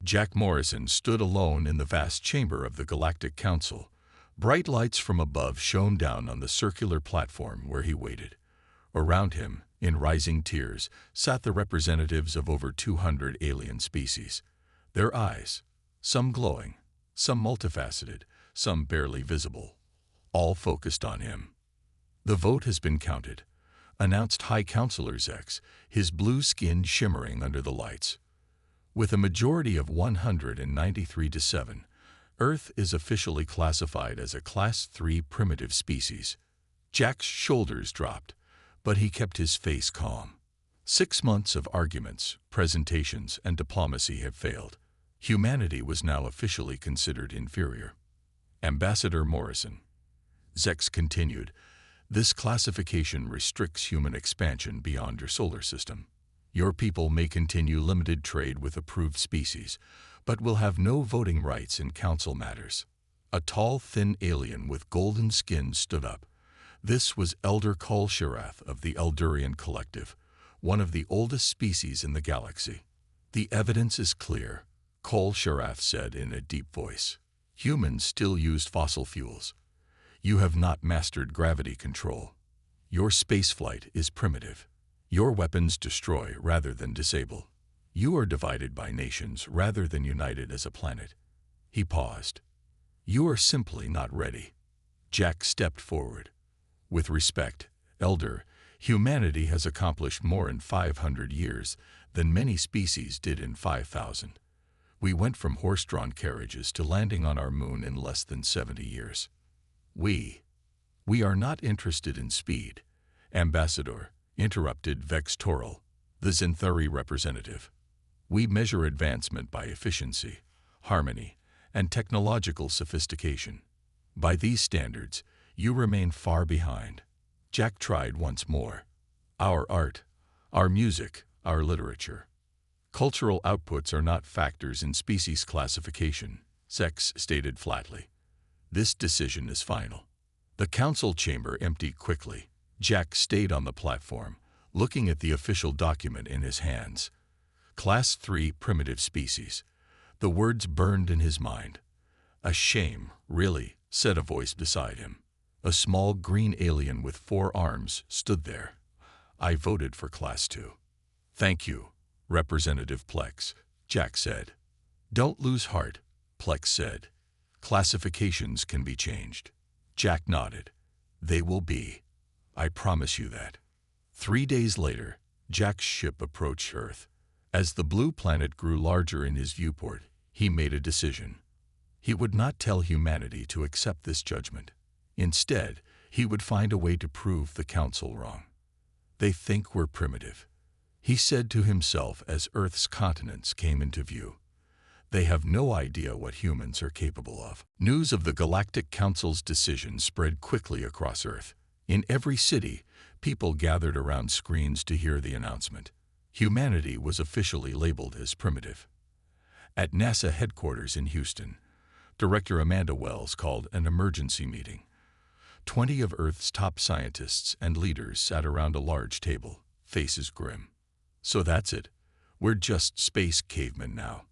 Jack Morrison stood alone in the vast chamber of the Galactic Council. Bright lights from above shone down on the circular platform where he waited. Around him, in rising tiers, sat the representatives of over 200 alien species. Their eyes, some glowing, some multifaceted, some barely visible, all focused on him. "The vote has been counted," announced High Counselor Zex, his blue skin shimmering under the lights. "With a majority of 193 to 7, Earth is officially classified as a Class 3 primitive species." Jack's shoulders dropped, but he kept his face calm. 6 months of arguments, presentations, and diplomacy had failed. Humanity was now officially considered inferior. "Ambassador Morrison," Zex continued, "this classification restricts human expansion beyond your solar system. Your people may continue limited trade with approved species, but will have no voting rights in council matters." A tall, thin alien with golden skin stood up. This was Elder Kol Sharath of the Eldurian Collective, one of the oldest species in the galaxy. "The evidence is clear," Kol Sharath said in a deep voice. "Humans still used fossil fuels. You have not mastered gravity control. Your spaceflight is primitive. Your weapons destroy rather than disable. You are divided by nations rather than united as a planet." He paused. "You are simply not ready." Jack stepped forward. "With respect, Elder, humanity has accomplished more in 500 years than many species did in 5,000. We went from horse-drawn carriages to landing on our moon in less than 70 years. We are not interested in speed," Ambassador, interrupted Vex Toral, the Xanthari representative. "We measure advancement by efficiency, harmony, and technological sophistication. By these standards, you remain far behind." Jack tried once more. "Our art, our music, our literature. Cultural outputs are not factors in species classification," Zex stated flatly. "This decision is final." The council chamber emptied quickly. Jack stayed on the platform, looking at the official document in his hands. Class 3 primitive species. The words burned in his mind. "A shame, really," said a voice beside him. A small green alien with 4 arms stood there. "I voted for Class 2. "Thank you, Representative Plex," Jack said. "Don't lose heart," Plex said. "Classifications can be changed." Jack nodded. "They will be. I promise you that." 3 days later, Jack's ship approached Earth. As the blue planet grew larger in his viewport, he made a decision. He would not tell humanity to accept this judgment. Instead, he would find a way to prove the Council wrong. "They think we're primitive," he said to himself as Earth's continents came into view. "They have no idea what humans are capable of." News of the Galactic Council's decision spread quickly across Earth. In every city, people gathered around screens to hear the announcement. Humanity was officially labeled as primitive. At NASA headquarters in Houston, Director Amanda Wells called an emergency meeting. 20 of Earth's top scientists and leaders sat around a large table, faces grim. "So that's it? We're just space cavemen now?"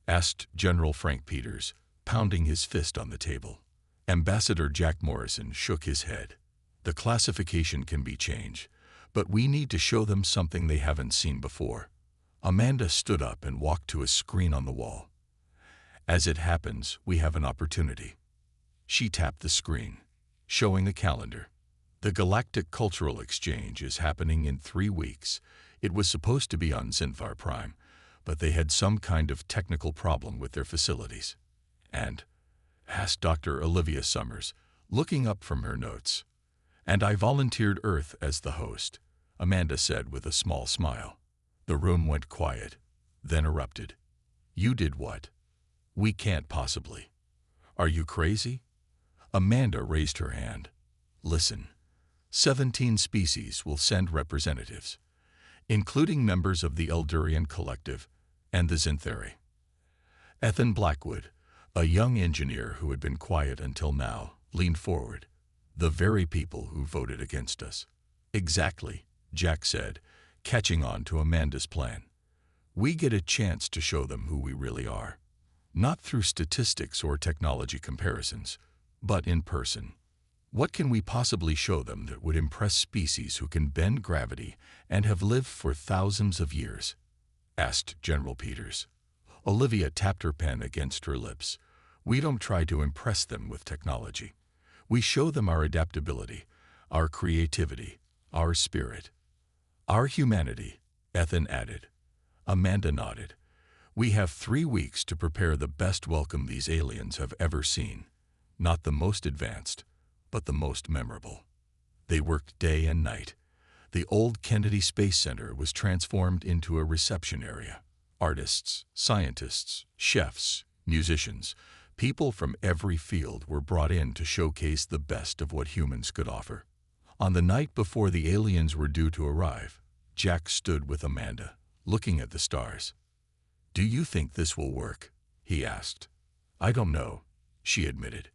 asked General Frank Peters, pounding his fist on the table. Ambassador Jack Morrison shook his head. "The classification can be changed, but we need to show them something they haven't seen before." Amanda stood up and walked to a screen on the wall. "As it happens, we have an opportunity." She tapped the screen, showing a calendar. "The Galactic Cultural Exchange is happening in 3 weeks. It was supposed to be on Zinthar Prime, but they had some kind of technical problem with their facilities." "And?" asked Dr. Olivia Summers, looking up from her notes. "And I volunteered Earth as the host," Amanda said with a small smile. The room went quiet, then erupted. "You did what?" "We can't possibly." "Are you crazy?" Amanda raised her hand. "Listen, 17 species will send representatives, including members of the Eldurian Collective and the Xanthari." Ethan Blackwood, a young engineer who had been quiet until now, leaned forward. "The very people who voted against us." "Exactly," Jack said, catching on to Amanda's plan. We get a chance to show them who we really are. Not through statistics or technology comparisons, but in person. What can we possibly show them that would impress species who can bend gravity and have lived for thousands of years? Asked General Peters. Olivia tapped her pen against her lips. We don't try to impress them with technology. We show them our adaptability, our creativity, our spirit. Our humanity, Ethan added. Amanda nodded. We have 3 weeks to prepare the best welcome these aliens have ever seen. Not the most advanced, but the most memorable. They worked day and night. The old Kennedy Space Center was transformed into a reception area. Artists, scientists, chefs, musicians, people from every field were brought in to showcase the best of what humans could offer. On the night before the aliens were due to arrive, Jack stood with Amanda, looking at the stars. "Do you think this will work?" he asked. "I don't know," she admitted.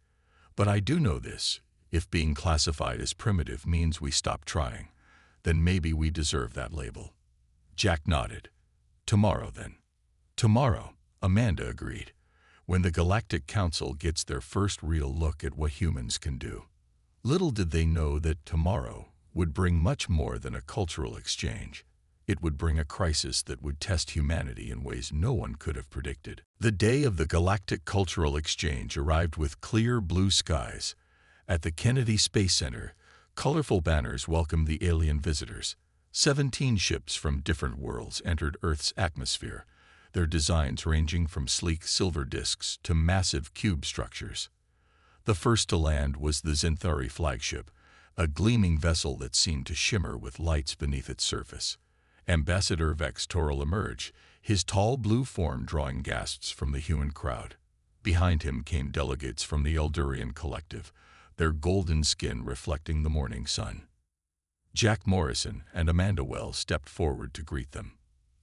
"But I do know this. If being classified as primitive means we stop trying, then maybe we deserve that label." Jack nodded. "Tomorrow, then." "Tomorrow," Amanda agreed, "when the Galactic Council gets their first real look at what humans can do." Little did they know that tomorrow would bring much more than a cultural exchange. It would bring a crisis that would test humanity in ways no one could have predicted. The day of the Galactic Cultural Exchange arrived with clear blue skies. At the Kennedy Space Center, colorful banners welcomed the alien visitors. 17 ships from different worlds entered Earth's atmosphere, their designs ranging from sleek silver discs to massive cube structures. The first to land was the Zinthari flagship, a gleaming vessel that seemed to shimmer with lights beneath its surface. Ambassador Vex Toral emerged, his tall blue form drawing gasps from the human crowd. Behind him came delegates from the Eldurian collective, their golden skin reflecting the morning sun. Jack Morrison and Amanda Wells stepped forward to greet them.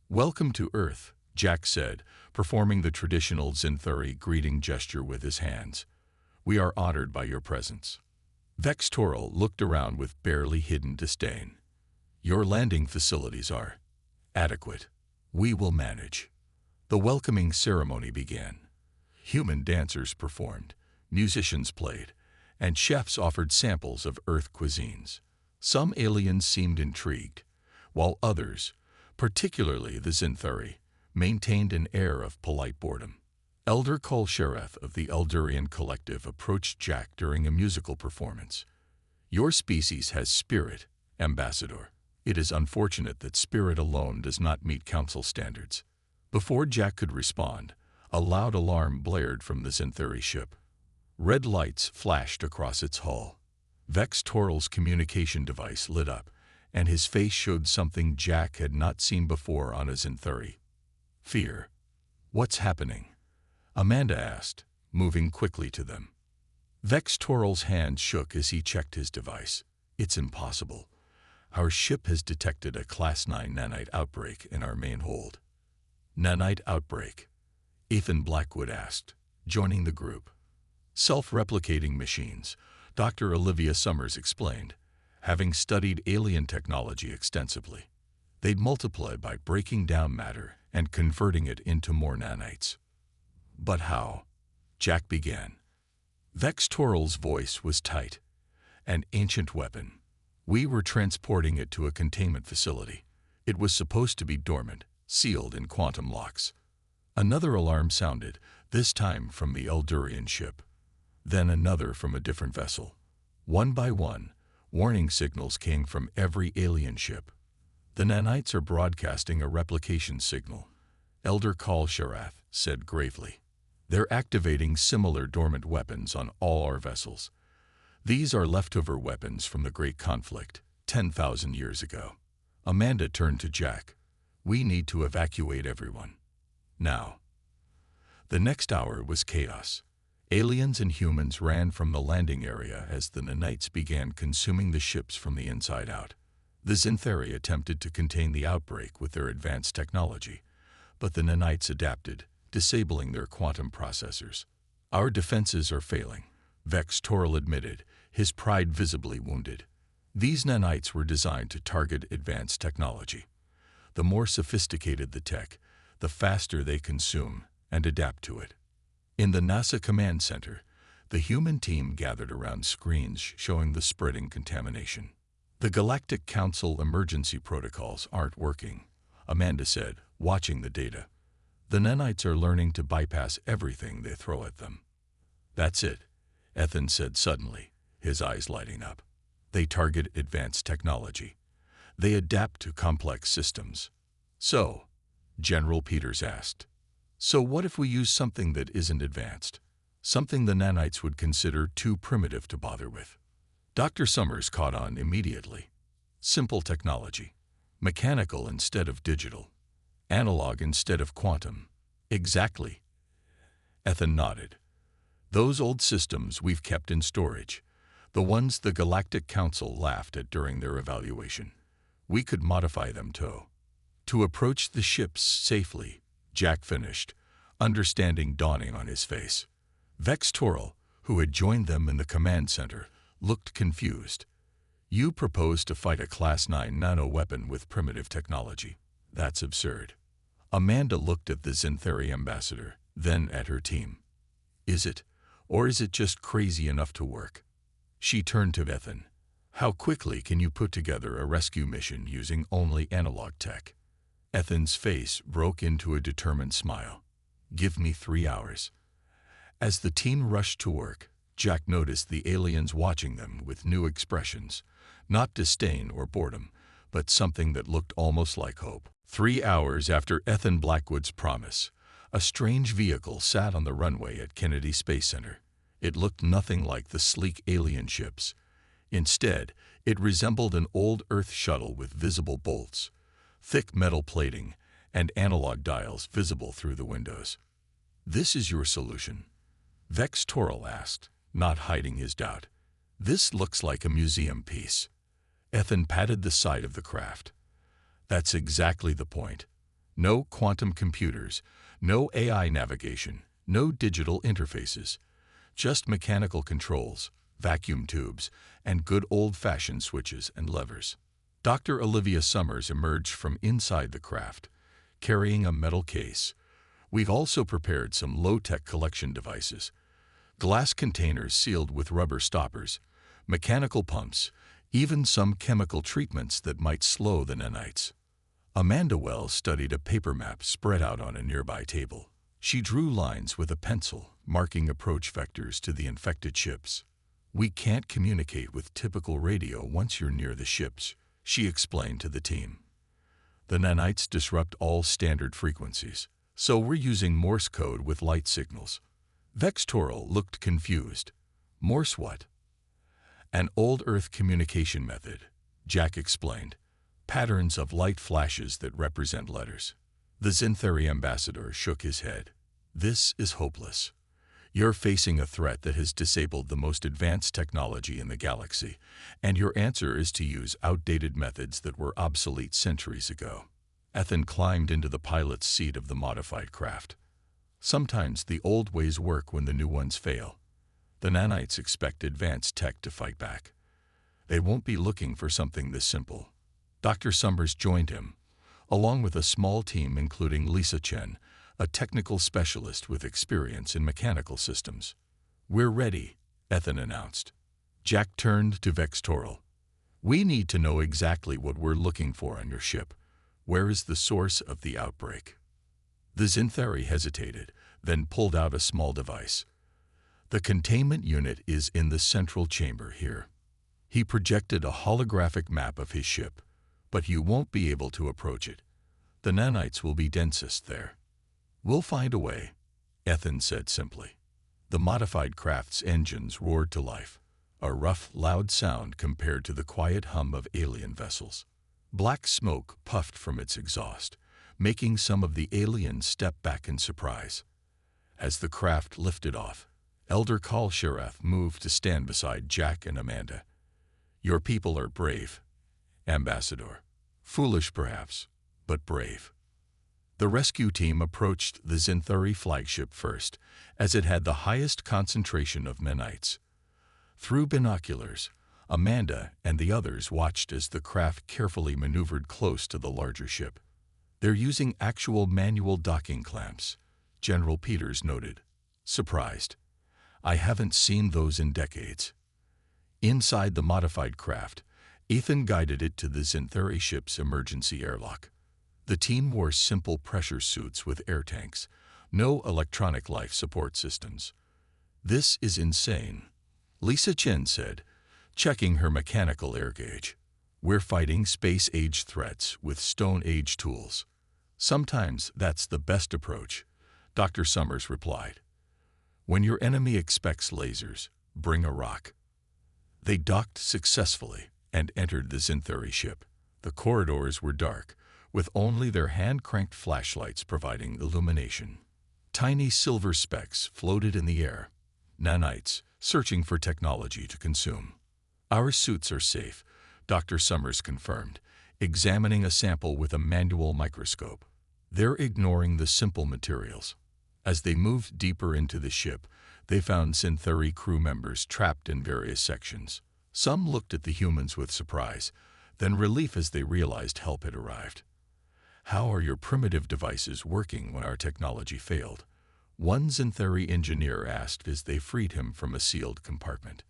"Welcome to Earth," Jack said, performing the traditional Zinthari greeting gesture with his hands. "We are honored by your presence." Vex Toral looked around with barely hidden disdain. "Your landing facilities are adequate. We will manage." The welcoming ceremony began. Human dancers performed, musicians played, and chefs offered samples of Earth cuisines. Some aliens seemed intrigued, while others, particularly the Zinthari, maintained an air of polite boredom. Elder Kol Shereth of the Eldurian Collective approached Jack during a musical performance. "Your species has spirit, Ambassador. It is unfortunate that spirit alone does not meet Council standards." Before Jack could respond, a loud alarm blared from the Zinthari ship. Red lights flashed across its hull. Vex Toral's communication device lit up, and his face showed something Jack had not seen before on a Zinthari. Fear. "What's happening?" Amanda asked, moving quickly to them. Vex Toral's hand shook as he checked his device. "It's impossible. Our ship has detected a Class 9 nanite outbreak in our main hold." "Nanite outbreak?" Ethan Blackwood asked, joining the group. "Self-replicating machines," Dr. Olivia Summers explained, having studied alien technology extensively. They'd multiply by breaking down matter and converting it into more nanites. "But how?" Jack began. Vex Toral's voice was tight. "An ancient weapon. We were transporting it to a containment facility. It was supposed to be dormant, sealed in quantum locks." Another alarm sounded, this time from the Eldurian ship. Then another from a different vessel. One by one, warning signals came from every alien ship. "The nanites are broadcasting a replication signal," Elder Kol Sharath said gravely. "They're activating similar dormant weapons on all our vessels. These are leftover weapons from the Great Conflict, 10,000 years ago." Amanda turned to Jack. "We need to evacuate everyone. Now." The next hour was chaos. Aliens and humans ran from the landing area as the nanites began consuming the ships from the inside out. The Zinthari attempted to contain the outbreak with their advanced technology, but the nanites adapted, disabling their quantum processors. "Our defenses are failing," Vex Toral admitted, his pride visibly wounded. These nanites were designed to target advanced technology. The more sophisticated the tech, the faster they consume and adapt to it. In the NASA Command Center, the human team gathered around screens showing the spreading contamination. The Galactic Council emergency protocols aren't working, Amanda said, watching the data. The nanites are learning to bypass everything they throw at them. That's it, Ethan said suddenly, his eyes lighting up. They target advanced technology. They adapt to complex systems. So, General Peters asked, so what if we use something that isn't advanced? Something the nanites would consider too primitive to bother with? Dr. Summers caught on immediately. Simple technology. Mechanical instead of digital. Analog instead of quantum. Exactly. Ethan nodded. Those old systems we've kept in storage. The ones the Galactic Council laughed at during their evaluation. We could modify them to approach the ships safely, Jack finished, understanding dawning on his face. Vex Toral, who had joined them in the command center, looked confused. You propose to fight a Class 9 nano-weapon with primitive technology. That's absurd. Amanda looked at the Xanthari ambassador, then at her team. Is it, or is it just crazy enough to work? She turned to Ethan. How quickly can you put together a rescue mission using only analog tech? Ethan's face broke into a determined smile. Give me 3 hours. As the team rushed to work, Jack noticed the aliens watching them with new expressions, not disdain or boredom, but something that looked almost like hope. 3 hours after Ethan Blackwood's promise, a strange vehicle sat on the runway at Kennedy Space Center. It looked nothing like the sleek alien ships. Instead, it resembled an old Earth shuttle with visible bolts, thick metal plating, and analog dials visible through the windows. This is your solution? Vex Toral asked, not hiding his doubt. This looks like a museum piece. Ethan patted the side of the craft. That's exactly the point. No quantum computers, no AI navigation, no digital interfaces. Just mechanical controls, vacuum tubes, and good old-fashioned switches and levers. Dr. Olivia Summers emerged from inside the craft, carrying a metal case. We've also prepared some low-tech collection devices. Glass containers sealed with rubber stoppers, mechanical pumps, even some chemical treatments that might slow the nanites. Amanda Wells studied a paper map spread out on a nearby table. She drew lines with a pencil, marking approach vectors to the infected ships. We can't communicate with typical radio once you're near the ships, she explained to the team. The nanites disrupt all standard frequencies, so we're using Morse code with light signals. Vex Toral looked confused. Morse what? An old Earth communication method, Jack explained. Patterns of light flashes that represent letters. The Xanthari ambassador shook his head. This is hopeless. You're facing a threat that has disabled the most advanced technology in the galaxy, and your answer is to use outdated methods that were obsolete centuries ago. Ethan climbed into the pilot's seat of the modified craft. Sometimes the old ways work when the new ones fail. The nanites expect advanced tech to fight back. They won't be looking for something this simple. Dr. Summers joined him, along with a small team including Lisa Chen, a technical specialist with experience in mechanical systems. We're ready, Ethan announced. Jack turned to Vex Toral. We need to know exactly what we're looking for on your ship. Where is the source of the outbreak? The Xanthari hesitated, then pulled out a small device. The containment unit is in the central chamber here. He projected a holographic map of his ship, but you won't be able to approach it. The nanites will be densest there. We'll find a way, Ethan said simply. The modified craft's engines roared to life, a rough, loud sound compared to the quiet hum of alien vessels. Black smoke puffed from its exhaust, making some of the aliens step back in surprise. As the craft lifted off, Elder Kal Sharath moved to stand beside Jack and Amanda. Your people are brave, Ambassador. Foolish perhaps, but brave. The rescue team approached the Xanthari flagship first, as it had the highest concentration of nanites. Through binoculars, Amanda and the others watched as the craft carefully maneuvered close to the larger ship. They're using actual manual docking clamps, General Peters noted, surprised. I haven't seen those in decades. Inside the modified craft, Ethan guided it to the Xanthari ship's emergency airlock. The team wore simple pressure suits with air tanks, no electronic life support systems. This is insane, Lisa Chen said, checking her mechanical air gauge. We're fighting space-age threats with stone-age tools. Sometimes that's the best approach, Dr. Summers replied. When your enemy expects lasers, bring a rock. They docked successfully and entered the Xanthari ship. The corridors were dark, with only their hand-cranked flashlights providing illumination. Tiny silver specks floated in the air, nanites searching for technology to consume. Our suits are safe, Dr. Summers confirmed, examining a sample with a manual microscope. They're ignoring the simple materials. As they moved deeper into the ship, they found Xanthari crew members trapped in various sections. Some looked at the humans with surprise, then relief as they realized help had arrived. How are your primitive devices working when our technology failed? One Xanthari engineer asked as they freed him from a sealed compartment.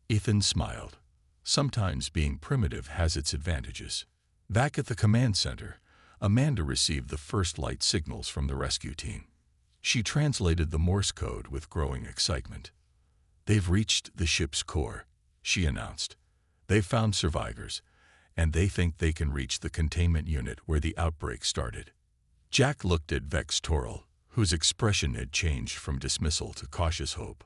Ethan smiled. Sometimes being primitive has its advantages. Back at the command center, Amanda received the first light signals from the rescue team. She translated the Morse code with growing excitement. They've reached the ship's core, she announced. They've found survivors, and they think they can reach the containment unit where the outbreak started. Jack looked at Vex Toral, whose expression had changed from dismissal to cautious hope.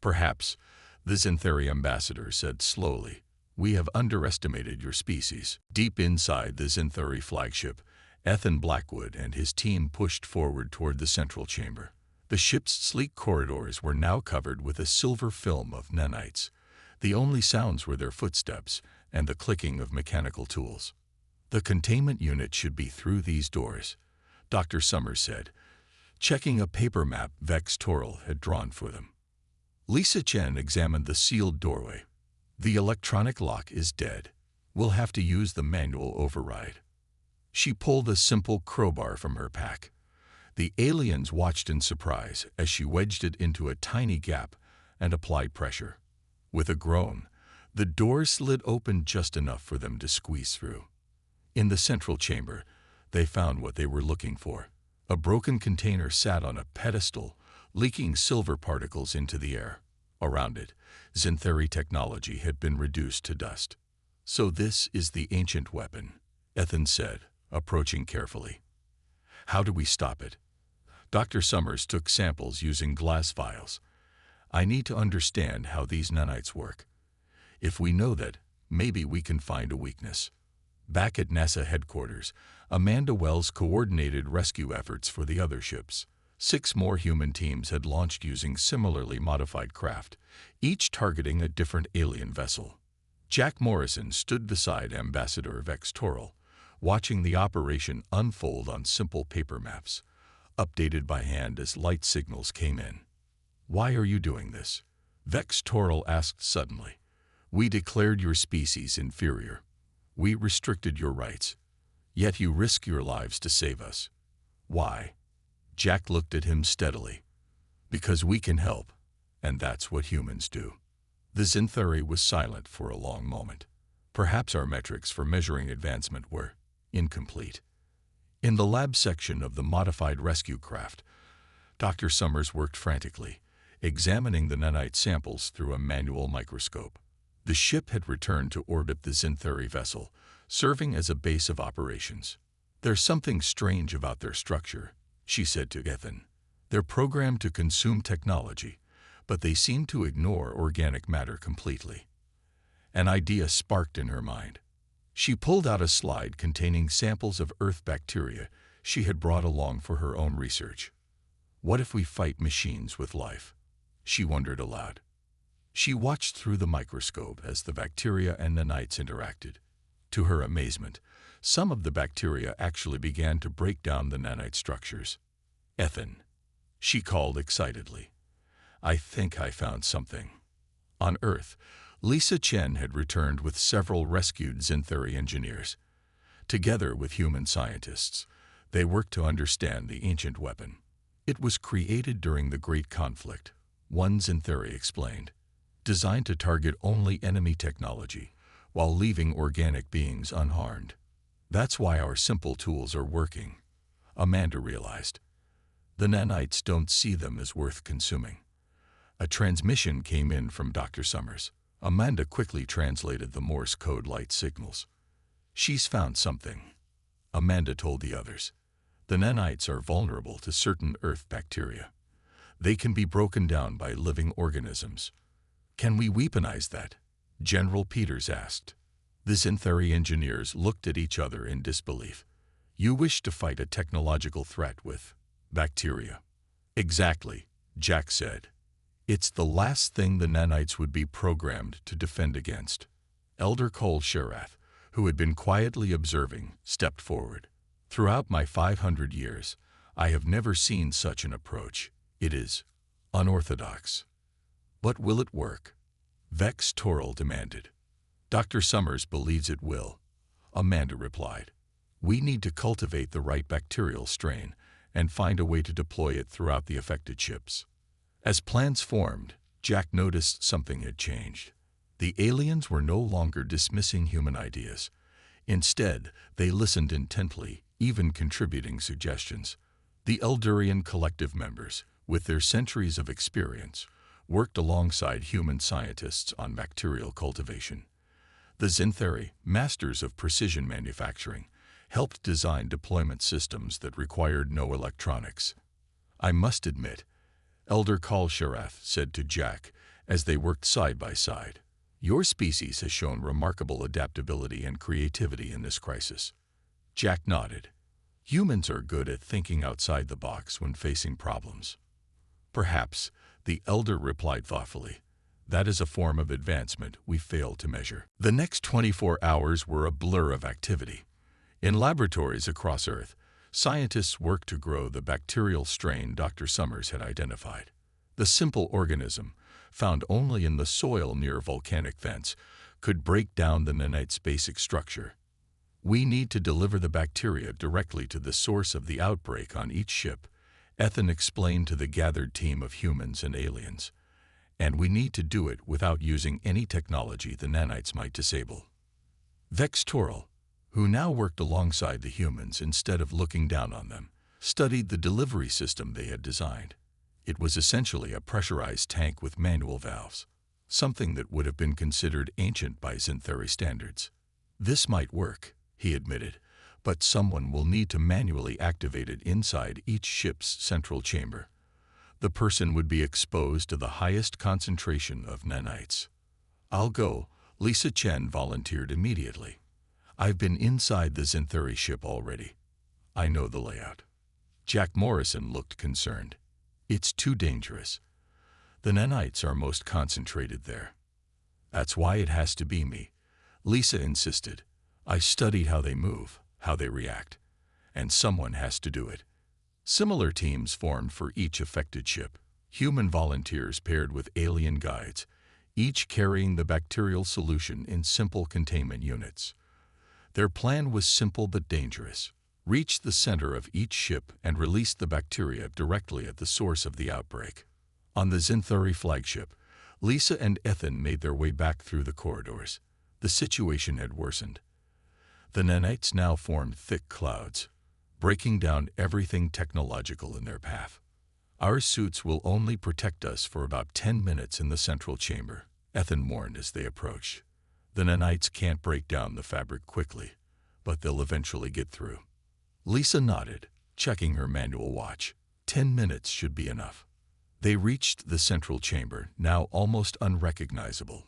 Perhaps, the Xanthari ambassador said slowly, we have underestimated your species. Deep inside the Xanthari flagship, Ethan Blackwood and his team pushed forward toward the central chamber. The ship's sleek corridors were now covered with a silver film of nanites. The only sounds were their footsteps and the clicking of mechanical tools. The containment unit should be through these doors, Dr. Summers said, checking a paper map Vex Toral had drawn for them. Lisa Chen examined the sealed doorway. The electronic lock is dead. We'll have to use the manual override. She pulled a simple crowbar from her pack. The aliens watched in surprise as she wedged it into a tiny gap and applied pressure. With a groan, the door slid open just enough for them to squeeze through. In the central chamber, they found what they were looking for. A broken container sat on a pedestal, leaking silver particles into the air. Around it, Xanthari technology had been reduced to dust. So this is the ancient weapon, Ethan said, approaching carefully. How do we stop it? Dr. Summers took samples using glass vials. I need to understand how these nanites work. If we know that, maybe we can find a weakness. Back at NASA headquarters, Amanda Wells coordinated rescue efforts for the other ships. 6 more human teams had launched using similarly modified craft, each targeting a different alien vessel. Jack Morrison stood beside Ambassador Vex Toral, watching the operation unfold on simple paper maps, updated by hand as light signals came in. Why are you doing this? Vex Toral asked suddenly. We declared your species inferior. We restricted your rights. Yet you risk your lives to save us. Why? Jack looked at him steadily. Because we can help, and that's what humans do. The Xanthari was silent for a long moment. Perhaps our metrics for measuring advancement were incomplete. In the lab section of the modified rescue craft, Dr. Summers worked frantically, examining the nanite samples through a manual microscope. The ship had returned to orbit the Xanthari vessel, serving as a base of operations. There's something strange about their structure, she said to Ethan. They're programmed to consume technology, but they seem to ignore organic matter completely. An idea sparked in her mind. She pulled out a slide containing samples of Earth bacteria she had brought along for her own research. What if we fight machines with life? She wondered aloud. She watched through the microscope as the bacteria and nanites interacted. To her amazement, some of the bacteria actually began to break down the nanite structures. Ethan, she called excitedly. I think I found something. On Earth, Lisa Chen had returned with several rescued Xanthari engineers. Together with human scientists, They worked to understand the ancient weapon. It was created during the Great Conflict, one Xanthari explained, designed to target only enemy technology, while leaving organic beings unharmed. That's why our simple tools are working, Amanda realized. The nanites don't see them as worth consuming. A transmission came in from Dr. Summers. Amanda quickly translated the Morse code light signals. She's found something, Amanda told the others. The nanites are vulnerable to certain Earth bacteria. They can be broken down by living organisms. Can we weaponize that? General Peters asked. The Xanthari engineers looked at each other in disbelief. You wish to fight a technological threat with bacteria? Exactly, Jack said. It's the last thing the nanites would be programmed to defend against. Elder Cole Sherath, who had been quietly observing, stepped forward. Throughout my 500 years, I have never seen such an approach. It is unorthodox. But will it work? Vex Toril demanded. Dr. Summers believes it will, Amanda replied. We need to cultivate the right bacterial strain and find a way to deploy it throughout the affected ships. As plans formed, Jack noticed something had changed. The aliens were no longer dismissing human ideas. Instead, they listened intently, even contributing suggestions. The Eldurian collective members, with their centuries of experience, worked alongside human scientists on bacterial cultivation. The Xanthari, masters of precision manufacturing, helped design deployment systems that required no electronics. I must admit, Elder Cole Sherath said to Jack as they worked side by side, your species has shown remarkable adaptability and creativity in this crisis. Jack nodded. Humans are good at thinking outside the box when facing problems. Perhaps, the elder replied thoughtfully. That is a form of advancement we fail to measure. The next 24 hours were a blur of activity. In laboratories across Earth, scientists worked to grow the bacterial strain Dr. Summers had identified. The simple organism, found only in the soil near volcanic vents, could break down the nanite's basic structure. We need to deliver the bacteria directly to the source of the outbreak on each ship, Ethan explained to the gathered team of humans and aliens. And we need to do it without using any technology the nanites might disable. Vex Toril, who now worked alongside the humans instead of looking down on them, studied the delivery system they had designed. It was essentially a pressurized tank with manual valves, something that would have been considered ancient by Xanthari standards. This might work, he admitted, but someone will need to manually activate it inside each ship's central chamber. The person would be exposed to the highest concentration of nanites. I'll go, Lisa Chen volunteered immediately. I've been inside the Xanthari ship already. I know the layout. Jack Morrison looked concerned. It's too dangerous. The nanites are most concentrated there. That's why it has to be me, Lisa insisted. I studied how they move, how they react, and someone has to do it. Similar teams formed for each affected ship, human volunteers paired with alien guides, each carrying the bacterial solution in simple containment units. Their plan was simple but dangerous. Reach the center of each ship and release the bacteria directly at the source of the outbreak. On the Xanthari flagship, Lisa and Ethan made their way back through the corridors. The situation had worsened. The nanites now formed thick clouds, breaking down everything technological in their path. Our suits will only protect us for about 10 minutes in the central chamber, Ethan warned as they approached. The nanites can't break down the fabric quickly, but they'll eventually get through. Lisa nodded, checking her manual watch. 10 minutes should be enough. They reached the central chamber, now almost unrecognizable.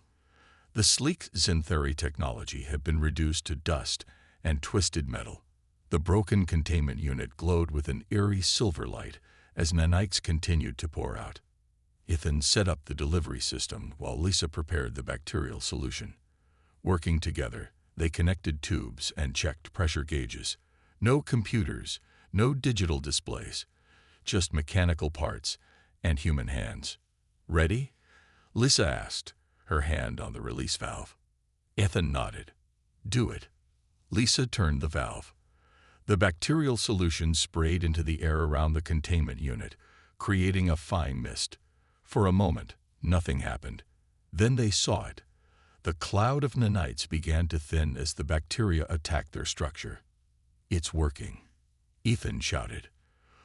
The sleek Xanthari technology had been reduced to dust and twisted metal. The broken containment unit glowed with an eerie silver light as nanites continued to pour out. Ethan set up the delivery system while Lisa prepared the bacterial solution. Working together, they connected tubes and checked pressure gauges. No computers, no digital displays, just mechanical parts and human hands. Ready? Lisa asked, her hand on the release valve. Ethan nodded. Do it. Lisa turned the valve. The bacterial solution sprayed into the air around the containment unit, creating a fine mist. For a moment, nothing happened. Then they saw it. The cloud of nanites began to thin as the bacteria attacked their structure. "It's working," Ethan shouted.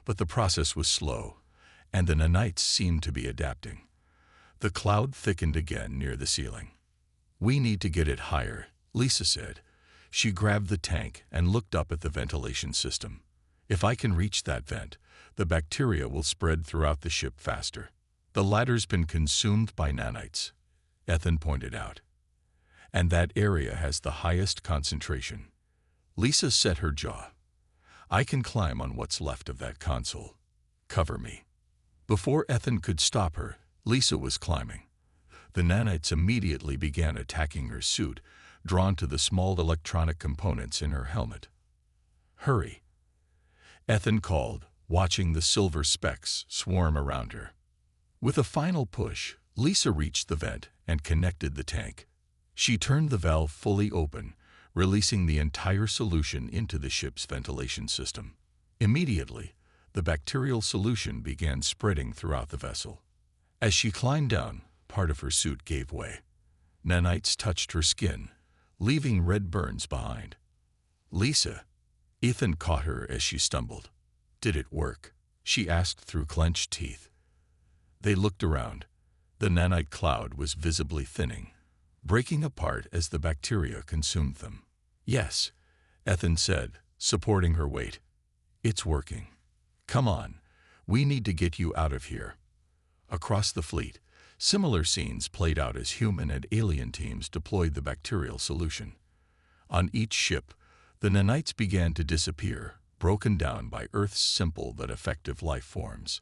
But the process was slow, and the nanites seemed to be adapting. The cloud thickened again near the ceiling. "We need to get it higher," Lisa said. She grabbed the tank and looked up at the ventilation system. "If I can reach that vent, the bacteria will spread throughout the ship faster." "The ladder's been consumed by nanites," Ethan pointed out. "And that area has the highest concentration." Lisa set her jaw. "I can climb on what's left of that console. Cover me." Before Ethan could stop her, Lisa was climbing. The nanites immediately began attacking her suit, drawn to the small electronic components in her helmet. "Hurry," Ethan called, watching the silver specks swarm around her. With a final push, Lisa reached the vent and connected the tank. She turned the valve fully open, releasing the entire solution into the ship's ventilation system. Immediately, the bacterial solution began spreading throughout the vessel. As she climbed down, part of her suit gave way. Nanites touched her skin, leaving red burns behind. "Lisa," Ethan caught her as she stumbled. "Did it work?" she asked through clenched teeth. They looked around. The nanite cloud was visibly thinning, breaking apart as the bacteria consumed them. "Yes," Ethan said, supporting her weight. "It's working. Come on, we need to get you out of here." Across the fleet, similar scenes played out as human and alien teams deployed the bacterial solution. On each ship, the nanites began to disappear, broken down by Earth's simple but effective life forms.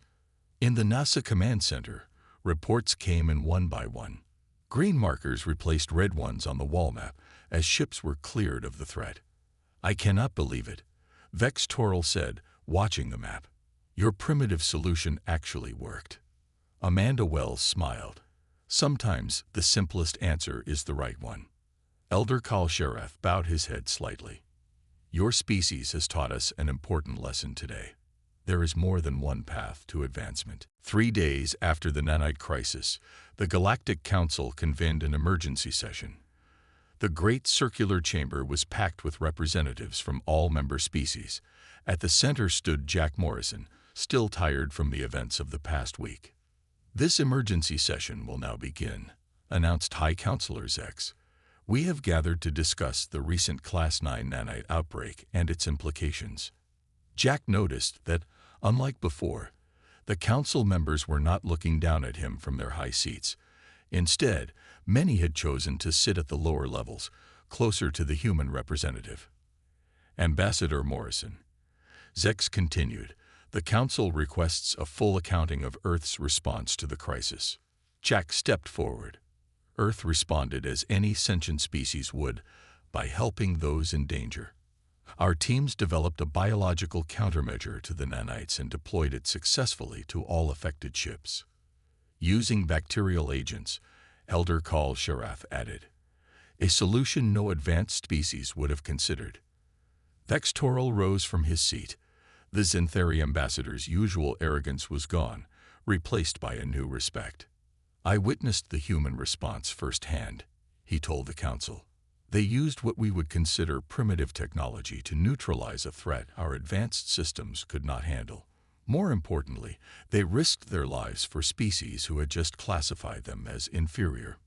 In the NASA Command Center, reports came in one by one. Green markers replaced red ones on the wall map as ships were cleared of the threat. "I cannot believe it," Vex Toral said, watching the map. "Your primitive solution actually worked." Amanda Wells smiled. "Sometimes the simplest answer is the right one." Elder Kal Sharath bowed his head slightly. "Your species has taught us an important lesson today. There is more than one path to advancement." 3 days after the nanite crisis, the Galactic Council convened an emergency session. The great circular chamber was packed with representatives from all member species. At the center stood Jack Morrison, still tired from the events of the past week. "This emergency session will now begin," announced High Counselor Zex. "We have gathered to discuss the recent Class 9 nanite outbreak and its implications." Jack noticed that, unlike before, the council members were not looking down at him from their high seats. Instead, many had chosen to sit at the lower levels, closer to the human representative. "Ambassador Morrison," Zex continued, "the council requests a full accounting of Earth's response to the crisis." Jack stepped forward. "Earth responded as any sentient species would, by helping those in danger. Our teams developed a biological countermeasure to the nanites and deployed it successfully to all affected ships. Using bacterial agents," Elder Kal Sharath added. "A solution no advanced species would have considered." Vex Toral rose from his seat. The Xanthari ambassador's usual arrogance was gone, replaced by a new respect. "I witnessed the human response firsthand," he told the council. "They used what we would consider primitive technology to neutralize a threat our advanced systems could not handle. More importantly, they risked their lives for species who had just classified them as inferior."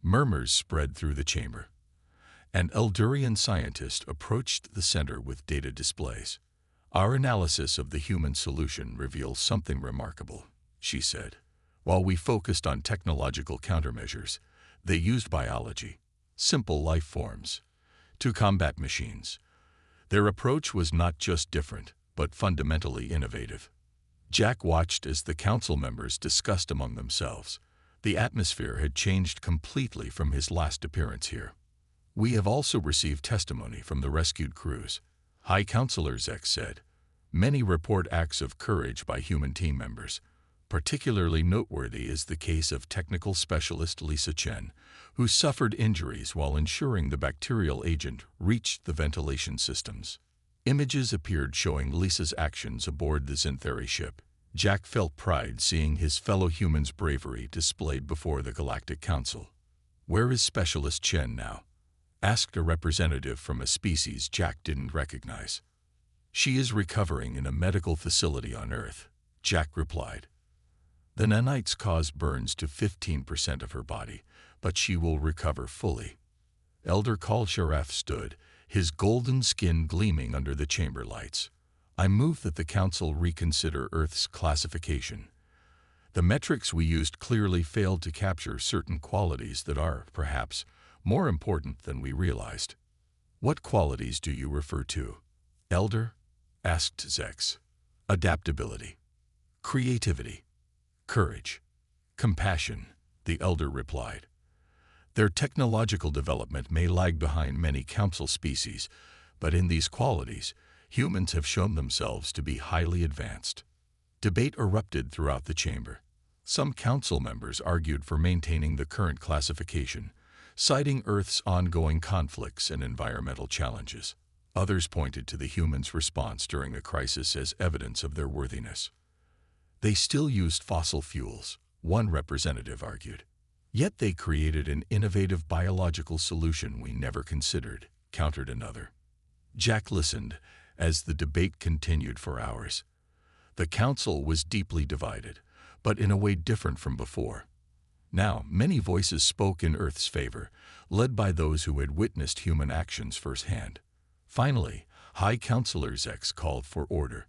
Murmurs spread through the chamber. An Eldurian scientist approached the center with data displays. "Our analysis of the human solution reveals something remarkable," she said. "While we focused on technological countermeasures, they used biology, simple life forms, to combat machines. Their approach was not just different, but fundamentally innovative." Jack watched as the council members discussed among themselves. The atmosphere had changed completely from his last appearance here. "We have also received testimony from the rescued crews," High Counselor Zex said. "Many report acts of courage by human team members. Particularly noteworthy is the case of technical specialist Lisa Chen, who suffered injuries while ensuring the bacterial agent reached the ventilation systems." Images appeared showing Lisa's actions aboard the Zintheri ship. Jack felt pride seeing his fellow humans' bravery displayed before the Galactic Council. "Where is Specialist Chen now?" asked a representative from a species Jack didn't recognize. "She is recovering in a medical facility on Earth," Jack replied. "The nanites cause burns to 15% of her body, but she will recover fully." Elder Kal-Sharaf stood, his golden skin gleaming under the chamber lights. "I move that the Council reconsider Earth's classification. The metrics we used clearly failed to capture certain qualities that are, perhaps, more important than we realized." "What qualities do you refer to, Elder?" asked Zex. "Adaptability, creativity, courage, compassion," the Elder replied. "Their technological development may lag behind many Council species, but in these qualities, humans have shown themselves to be highly advanced." Debate erupted throughout the chamber. Some Council members argued for maintaining the current classification, citing Earth's ongoing conflicts and environmental challenges. Others pointed to the humans' response during the crisis as evidence of their worthiness. "They still used fossil fuels," one representative argued. "Yet they created an innovative biological solution we never considered," countered another. Jack listened as the debate continued for hours. The Council was deeply divided, but in a way different from before. Now, many voices spoke in Earth's favor, led by those who had witnessed human actions firsthand. Finally, High Counselor Zex called for order.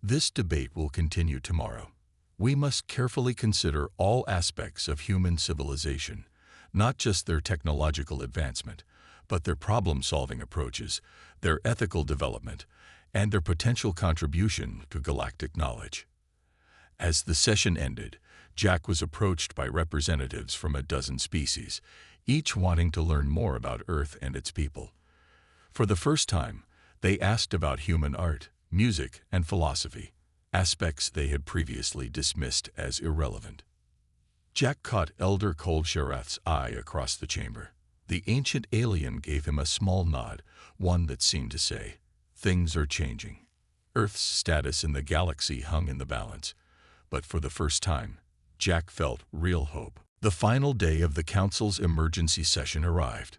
"This debate will continue tomorrow. We must carefully consider all aspects of human civilization, not just their technological advancement, but their problem-solving approaches, their ethical development, and their potential contribution to galactic knowledge." As the session ended, Jack was approached by representatives from a dozen species, each wanting to learn more about Earth and its people. For the first time, they asked about human art, music, and philosophy, aspects they had previously dismissed as irrelevant. Jack caught Elder Kal-Sharaf's eye across the chamber. The ancient alien gave him a small nod, one that seemed to say, "Things are changing." Earth's status in the galaxy hung in the balance, but for the first time, Jack felt real hope. The final day of the Council's emergency session arrived.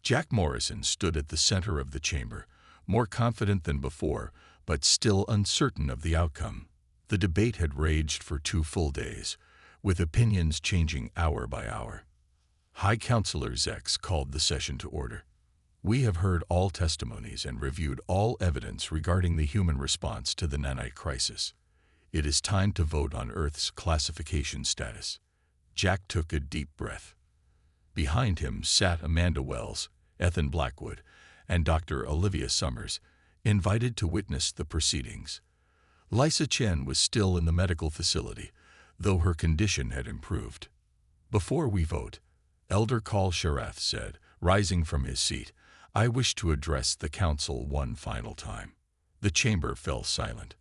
Jack Morrison stood at the center of the chamber, more confident than before, but still uncertain of the outcome. The debate had raged for 2 full days, with opinions changing hour by hour. High Counselor Zex called the session to order. "We have heard all testimonies and reviewed all evidence regarding the human response to the nanite crisis. It is time to vote on Earth's classification status." Jack took a deep breath. Behind him sat Amanda Wells, Ethan Blackwood, and Dr. Olivia Summers, invited to witness the proceedings. Lisa Chen was still in the medical facility, though her condition had improved. "Before we vote," Elder Kal-Sharaf said, rising from his seat, "I wish to address the Council one final time." The chamber fell silent.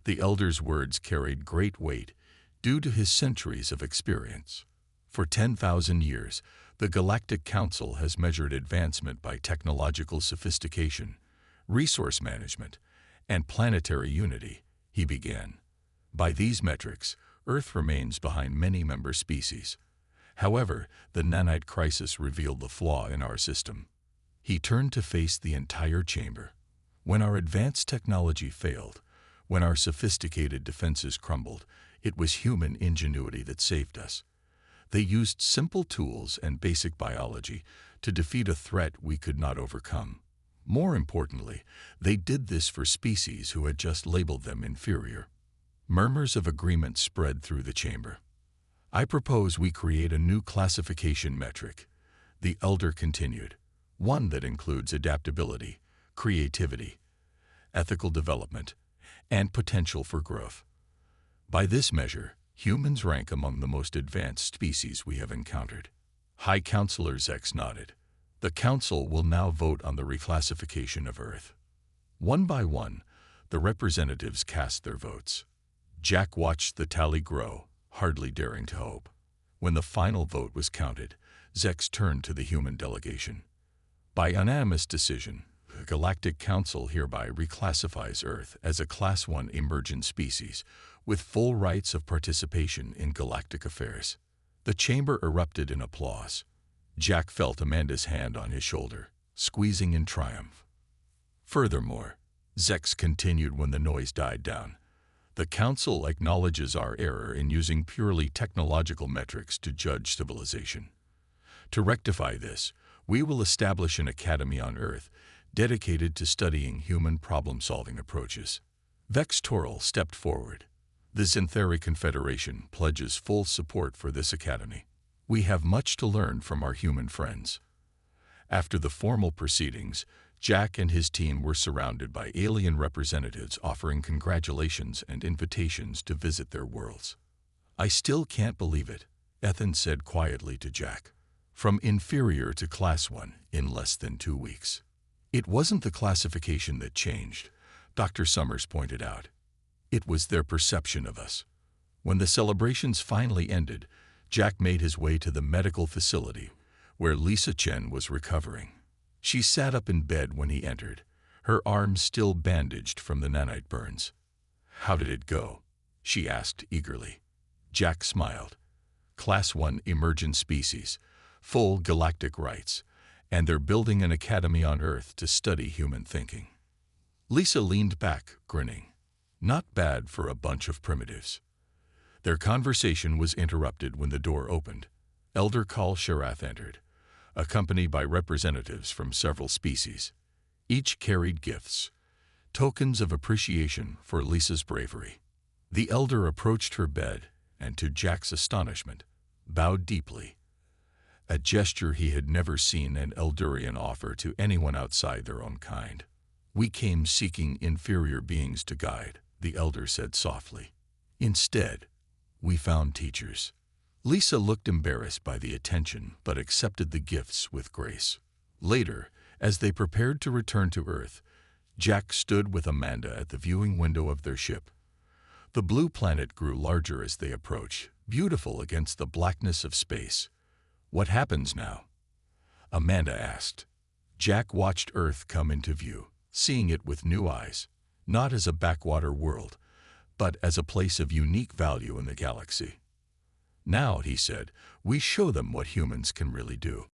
The Elder's words carried great weight due to his centuries of experience. For 10,000 years, the Galactic Council has measured advancement by technological sophistication, resource management, and planetary unity, he began. By these metrics, Earth remains behind many member species. However, the nanite crisis revealed the flaw in our system. He turned to face the entire chamber. When our advanced technology failed, when our sophisticated defenses crumbled, it was human ingenuity that saved us. They used simple tools and basic biology to defeat a threat we could not overcome. More importantly, they did this for species who had just labeled them inferior. Murmurs of agreement spread through the chamber. "I propose we create a new classification metric," the Elder continued, "one that includes adaptability, creativity, ethical development, and potential for growth. By this measure, humans rank among the most advanced species we have encountered." High Counselor Zex nodded. "The Council will now vote on the reclassification of Earth." One by one, the representatives cast their votes. Jack watched the tally grow, hardly daring to hope. When the final vote was counted, Zex turned to the human delegation. "By unanimous decision, The Galactic Council hereby reclassifies Earth as a Class 1 emergent species with full rights of participation in galactic affairs. The chamber erupted in applause. Jack felt Amanda's hand on his shoulder, squeezing in triumph. Furthermore, Zex continued when the noise died down, the Council acknowledges our error in using purely technological metrics to judge civilization. To rectify this, we will establish an academy on Earth dedicated to studying human problem-solving approaches. Vex Toral stepped forward. The Xanthari Confederation pledges full support for this academy. We have much to learn from our human friends. After the formal proceedings, Jack and his team were surrounded by alien representatives offering congratulations and invitations to visit their worlds. I still can't believe it, Ethan said quietly to Jack. From Inferior to Class 1 in less than 2 weeks. It wasn't the classification that changed, Dr. Summers pointed out. It was their perception of us. When the celebrations finally ended, Jack made his way to the medical facility where Lisa Chen was recovering. She sat up in bed when he entered, her arms still bandaged from the nanite burns. "How did it go?" she asked eagerly. Jack smiled. Class 1 emergent species, full galactic rights, and they're building an academy on Earth to study human thinking. Lisa leaned back, grinning. Not bad for a bunch of primitives. Their conversation was interrupted when the door opened. Elder Kal Sharath entered, accompanied by representatives from several species. Each carried gifts, tokens of appreciation for Lisa's bravery. The elder approached her bed and, to Jack's astonishment, bowed deeply, a gesture he had never seen an Eldurian offer to anyone outside their own kind. "We came seeking inferior beings to guide," the elder said softly. "Instead, we found teachers." Lisa looked embarrassed by the attention but accepted the gifts with grace. Later, as they prepared to return to Earth, Jack stood with Amanda at the viewing window of their ship. The blue planet grew larger as they approached, beautiful against the blackness of space. "What happens now?" Amanda asked. Jack watched Earth come into view, seeing it with new eyes, not as a backwater world, but as a place of unique value in the galaxy. "Now," he said, "we show them what humans can really do."